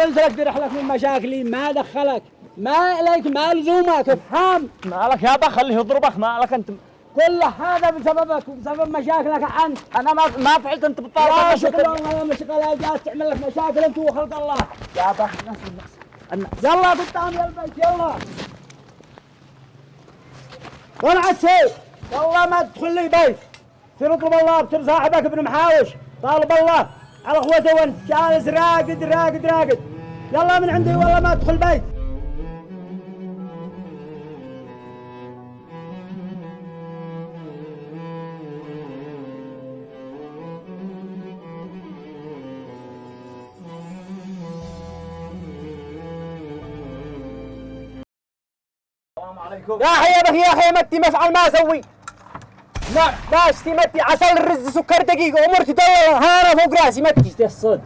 قلت لك ترحلك من مشاكلي، ما دخلك، ما إليك، ما لزومك، افهم. مالك يابا خليه يضربك، مالك انت؟ كل هذا بسببك وبسبب مشاكلك انت. انا ما فعلت، انت بتطالب لا نفسك. شغل والله مش شغل، جالس تعمل لك مشاكل انت وخلق الله. يابا يلا قدام يا البيت يلا. ولا عاد شيء، والله ما تدخل لي بيت. سير اطلب الله، بصير صاحبك ابن محاوش، طالب الله على اخوته وانت جالس راقد راقد راقد. يلا من عندي والله ما تدخل بيت. يا حيابك يا اخي متي مفعل ما اسوي. لا باش متي عسل الرز سكر دقيقة امور تدور هانا فوق راسي متي. ايش الصد؟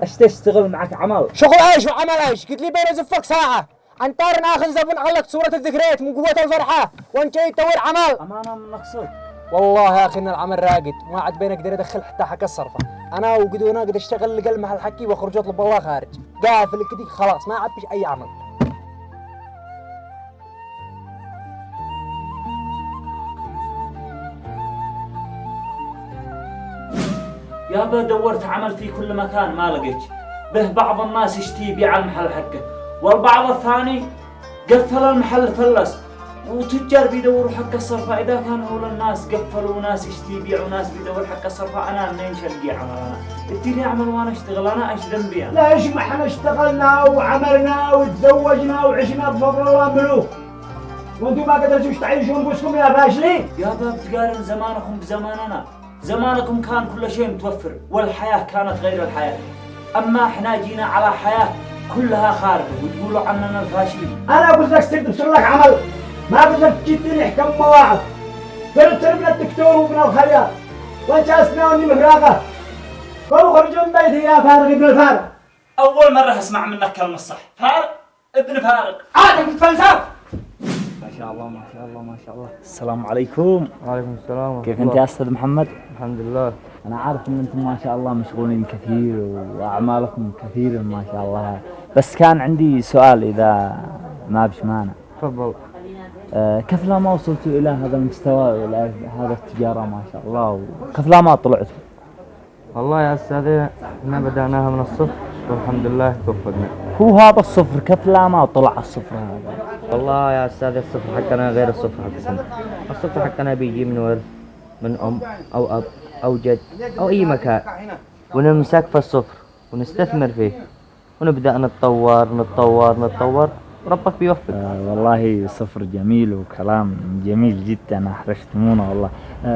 ايش تشتغل معك عمل؟ شغل ايش وعمل ايش؟ قلت لي بين ازفك ساعة. انطار اخر زبون علقت صورة الذكريات من قوة الفرحة وانت جاي تدور عمل. امانة من مقصود. والله يا اخي ان العمل راقد ما عاد بين اقدر ادخل حتى حق الصرفة. انا وقدونا قد اشتغل لقل محل حكي واخرج اطلب الله خارج. قافل كذي خلاص ما عاد اي عمل. يابا دورت عمل في كل مكان ما لقيت به. بعض الناس يشتي يبيع المحل حقه، والبعض الثاني قفل المحل فلس، وتجار بيدوروا حق الصرفة. إذا كان هول الناس قفلوا وناس يشتي يبيع وناس بيدور حق الصرفة، أنا منين شلقي عمل؟ أنا اديني عمل وأنا أشتغل، أنا إيش ذنبي أنا؟ ليش ما احنا اشتغلنا وعملنا وتزوجنا وعشنا بفضل الله ملوك، وانتم ما قدرتوش تعيشوا انفسكم يا فاشلين؟ يابا بتقارن زمانكم بزماننا. زمانكم كان كل شيء متوفر والحياة كانت غير الحياة، أما احنا جينا على حياة كلها خاربة وتقولوا عننا الفاشلين. انا قلت لك سير بصير لك عمل، ما قلت لك جدني احكم مواعظ. صرت من الدكتور ومن الخياط، وانت اسناني مفراغه. قوم خرجوا من بيتي يا فارغ ابن الفارغ. أول مرة أسمع منك كلمة صح. فارق ابن فارق. عادك فلسفة. ما شاء الله ما شاء الله ما شاء الله. السلام عليكم. وعليكم السلام. كيف أنت يا أستاذ محمد؟ الحمد لله. أنا عارف إن أنتم ما شاء الله مشغولين كثير وأعمالكم كثير ما شاء الله، بس كان عندي سؤال إذا ما بش مانع. تفضل. كيف لا ما وصلتوا إلى هذا المستوى وإلى هذا التجارة ما شاء الله، وكيف لا ما طلعتوا؟ والله يا أستاذي احنا بدأناها من الصفر والحمد لله توفقنا. هو هذا الصفر، كيف لا ما طلع الصفر هذا؟ والله يا أستاذي الصفر حقنا غير الصفر حقكم. الصفر حقنا بيجي من ورث، من أم أو أب أو جد أو أي مكان، ونمسك في الصفر ونستثمر فيه ونبدأ نتطور وربك بيوفق. والله صفر جميل وكلام جميل جدا، أحرجتمونا والله.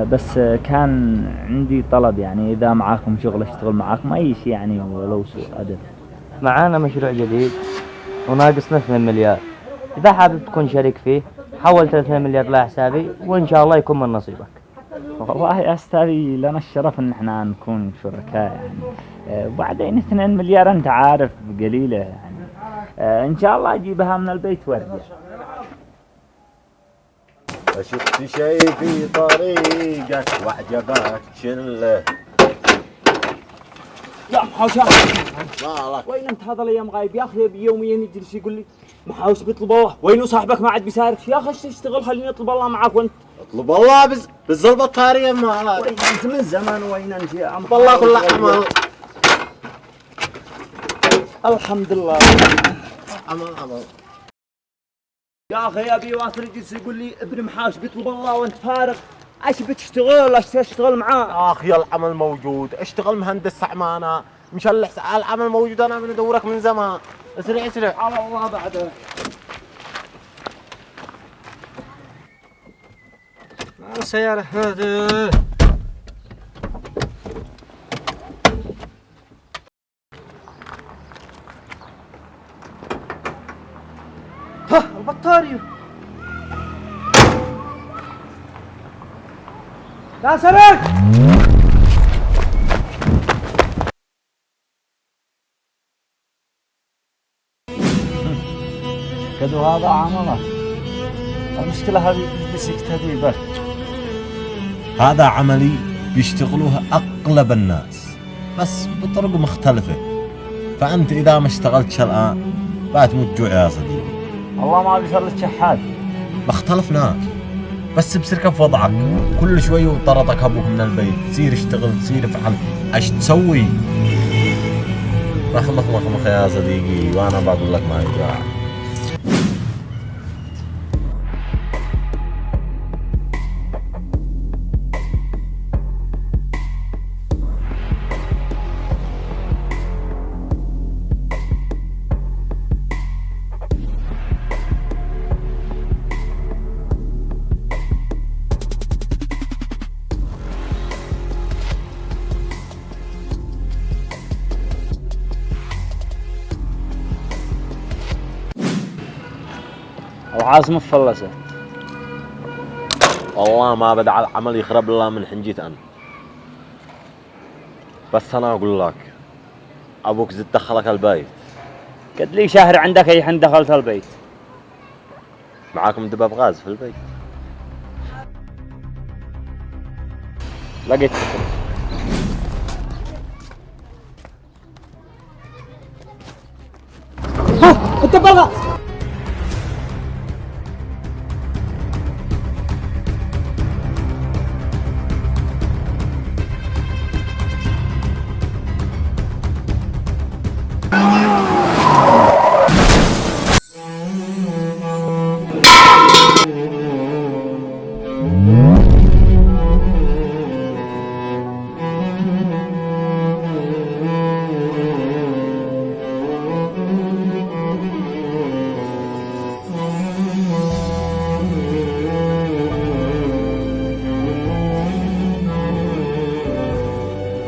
بس كان عندي طلب، يعني إذا معاكم شغل اشتغل معاكم أي شيء يعني ولو سوء أدب. معانا مشروع جديد وناقصنا 2 مليار، إذا حابب تكون شريك فيه حول 3 مليار لحسابي وإن شاء الله يكون من نصيبك. والله يا أستاذي لنا الشرف إن احنا نكون شركاء يعني. وبعدين 2 مليار أنت عارف قليلة يعني. إن شاء الله أجيبها من البيت وارجع. شفت شي في طريقك وعجبك شله. يا محاوشة مالك؟ وين انت هذا الايام غايب يا اخي؟ يوميا يجلس يقول لي محاوش بيطلب الله، وينو صاحبك ما عاد بيسارك يا اخي؟ ايش تشتغل؟ خليني اطلب الله معاك. وانت اطلب الله بالزلبة الطارية مالك؟ وين انت من زمان؟ وين انت يا عم؟ والله كل عمل الحمد لله. عمل يا اخي ابي واصل يجلس يقول لي ابن محاوش بيطلب الله وانت فارغ. ايش بتشتغل؟ ايش تشتغل معاه؟ اخي العمل موجود، اشتغل مهندس عمانة مشلح. العمل موجود، انا من ادورك من زمان. اسرع اسرع على الله بعده. السيارة هذه البطارية لا سرق. كدو هذا عمله. المشكلة هذه بس يكتدي بك. هذا عملي بيشتغلوها اغلب الناس بس بطرق مختلفة، فأنت إذا ما اشتغلتش الآن بتموت جوع يا صديقي. الله ما بيخليك شحات. ما اختلفناش، بس بصير كيف وضعك؟ كل شوي وطردك أبوك من البيت، سير اشتغل، سير افعل، ايش تسوي؟ مخ يا صديقي، وأنا بقول لك ما ينفع. العاصمة مفلسة. والله ما بدع العمل يخرب الله من حنجيت أنا. بس أنا أقول لك أبوك زد دخلك البيت. قد لي شهر عندك أي حين دخلت البيت. معاكم دباب غاز في البيت. لقيت انت بلغ